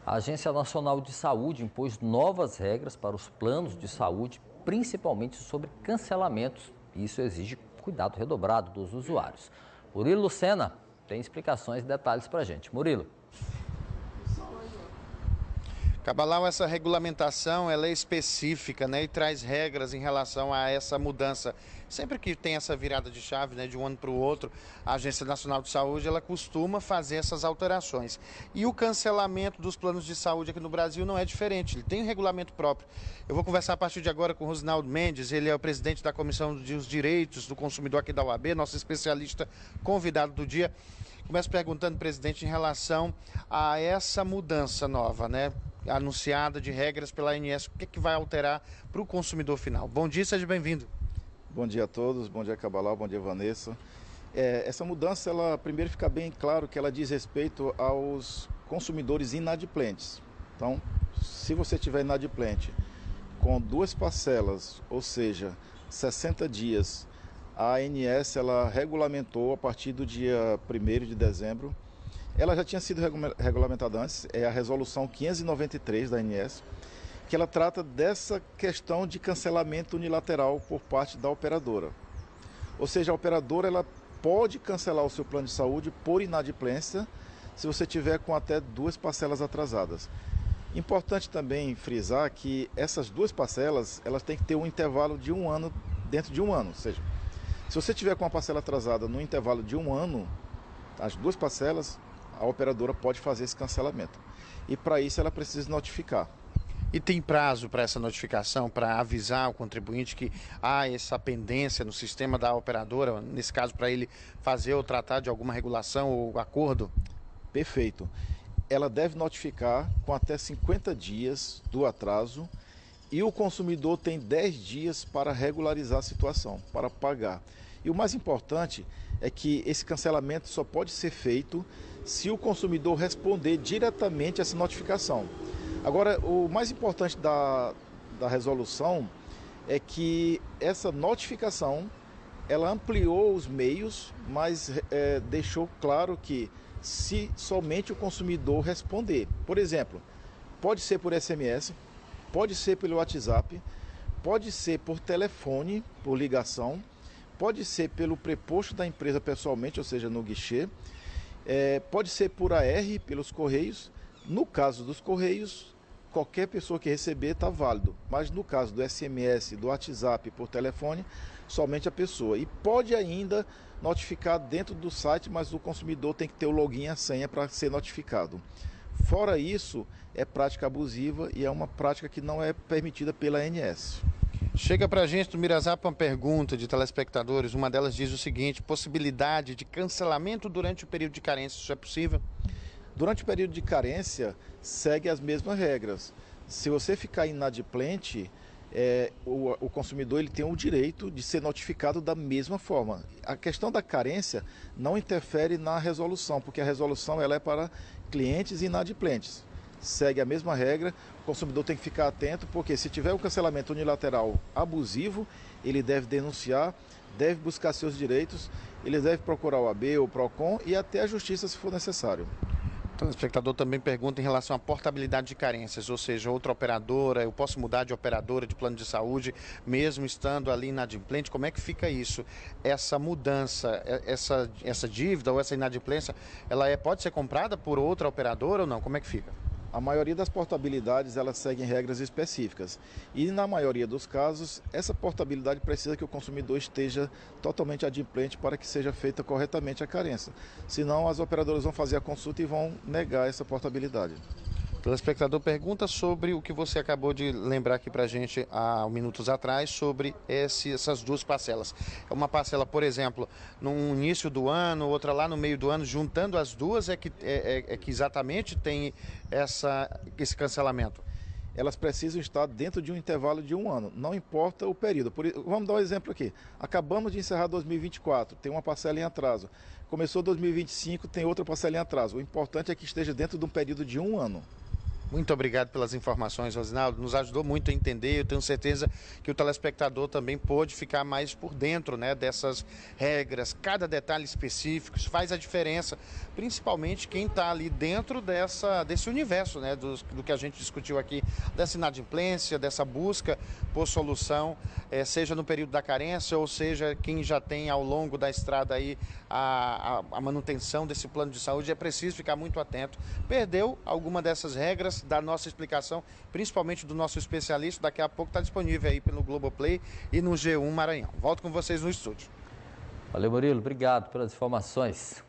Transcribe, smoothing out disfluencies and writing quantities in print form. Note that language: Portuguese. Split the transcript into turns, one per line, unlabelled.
A Agência Nacional de Saúde impôs novas regras para os planos de saúde, principalmente sobre cancelamentos. Isso exige cuidado redobrado dos usuários. Murilo Lucena tem explicações e detalhes para a gente. Murilo.
Cabalau, essa regulamentação ela é específica, né, e traz regras em relação a essa mudança. Sempre que tem essa virada de chave, né, de um ano para o outro, a Agência Nacional de Saúde ela costuma fazer essas alterações. E o cancelamento dos planos de saúde aqui no Brasil não é diferente, ele tem um regulamento próprio. Eu vou conversar a partir de agora com o Rosinaldo Mendes, ele é o presidente da Comissão dos Direitos do Consumidor aqui da OAB, nosso especialista convidado do dia. Começo perguntando, presidente, em relação a essa mudança nova, né, anunciada de regras pela ANS, o que vai alterar para o consumidor final? Bom dia, seja bem-vindo.
Bom dia a todos, bom dia Cabalau, bom dia Vanessa. Essa mudança, ela primeiro fica bem claro que ela diz respeito aos consumidores inadimplentes. Então, se você tiver inadimplente com 2 parcelas, ou seja, 60 dias, a ANS ela regulamentou a partir do dia 1º de dezembro. Ela já tinha sido regulamentada antes, é a resolução 593 da ANS, que ela trata dessa questão de cancelamento unilateral por parte da operadora. Ou seja, a operadora ela pode cancelar o seu plano de saúde por inadimplência se você tiver com até 2 parcelas atrasadas. Importante também frisar que essas 2 parcelas elas têm que ter um intervalo de 1 ano dentro de 1 ano. Ou seja, se você tiver com uma parcela atrasada no intervalo de 1 ano, as 2 parcelas, a operadora pode fazer esse cancelamento. E para isso ela precisa notificar.
E tem prazo para essa notificação, para avisar o contribuinte que há essa pendência no sistema da operadora, nesse caso para ele fazer ou tratar de alguma regulação ou acordo?
Perfeito. Ela deve notificar com até 50 dias do atraso e o consumidor tem 10 dias para regularizar a situação, para pagar. E o mais importante é que esse cancelamento só pode ser feito se o consumidor responder diretamente a essa notificação. Agora, o mais importante da resolução é que essa notificação ela ampliou os meios, mas deixou claro que se somente o consumidor responder. Por exemplo, pode ser por SMS, pode ser pelo WhatsApp, pode ser por telefone, por ligação, pode ser pelo preposto da empresa pessoalmente, ou seja, no guichê, pode ser por AR, pelos Correios. No caso dos Correios, qualquer pessoa que receber está válido, mas no caso do SMS, do WhatsApp, por telefone, somente a pessoa. E pode ainda notificar dentro do site, mas o consumidor tem que ter o login e a senha para ser notificado. Fora isso, é prática abusiva e é uma prática que não é permitida pela ANS.
Chega para a gente do Mirazap uma pergunta de telespectadores, uma delas diz o seguinte: possibilidade de cancelamento durante o período de carência, isso é possível?
Durante o período de carência, segue as mesmas regras. Se você ficar inadimplente, o consumidor ele tem o direito de ser notificado da mesma forma. A questão da carência não interfere na resolução, porque a resolução ela é para clientes inadimplentes. Segue a mesma regra, o consumidor tem que ficar atento, porque se tiver um cancelamento unilateral abusivo, ele deve denunciar, deve buscar seus direitos, ele deve procurar o AB ou o PROCON e até a justiça se for necessário.
O telespectador também pergunta em relação à portabilidade de carências, ou seja, outra operadora, eu posso mudar de operadora de plano de saúde, mesmo estando ali inadimplente, como é que fica isso? Essa mudança, essa dívida ou essa inadimplência, ela pode ser comprada por outra operadora ou não? Como é que fica?
A maioria das portabilidades elas seguem regras específicas e na maioria dos casos essa portabilidade precisa que o consumidor esteja totalmente adimplente para que seja feita corretamente a carência. Senão as operadoras vão fazer a consulta e vão negar essa portabilidade.
O telespectador pergunta sobre o que você acabou de lembrar aqui para a gente há minutos atrás, sobre essas 2 parcelas. É uma parcela, por exemplo, no início do ano, outra lá no meio do ano, juntando as duas é que exatamente tem esse cancelamento?
Elas precisam estar dentro de um intervalo de 1 ano, não importa o período. Vamos dar um exemplo aqui. Acabamos de encerrar 2024, tem uma parcela em atraso. Começou 2025, tem outra parcela em atraso. O importante é que esteja dentro de um período de 1 ano.
Muito obrigado pelas informações, Rosinaldo. Nos ajudou muito a entender. Eu tenho certeza que o telespectador também pôde ficar mais por dentro, né, dessas regras. Cada detalhe específico faz a diferença, principalmente quem está ali dentro desse universo, né, do que a gente discutiu aqui, dessa inadimplência, dessa busca por solução, seja no período da carência ou seja quem já tem ao longo da estrada aí a manutenção desse plano de saúde. É preciso ficar muito atento. Perdeu alguma dessas regras da nossa explicação, principalmente do nosso especialista, daqui a pouco está disponível aí pelo Globoplay e no G1 Maranhão. Volto com vocês no estúdio.
Valeu, Murilo. Obrigado pelas informações.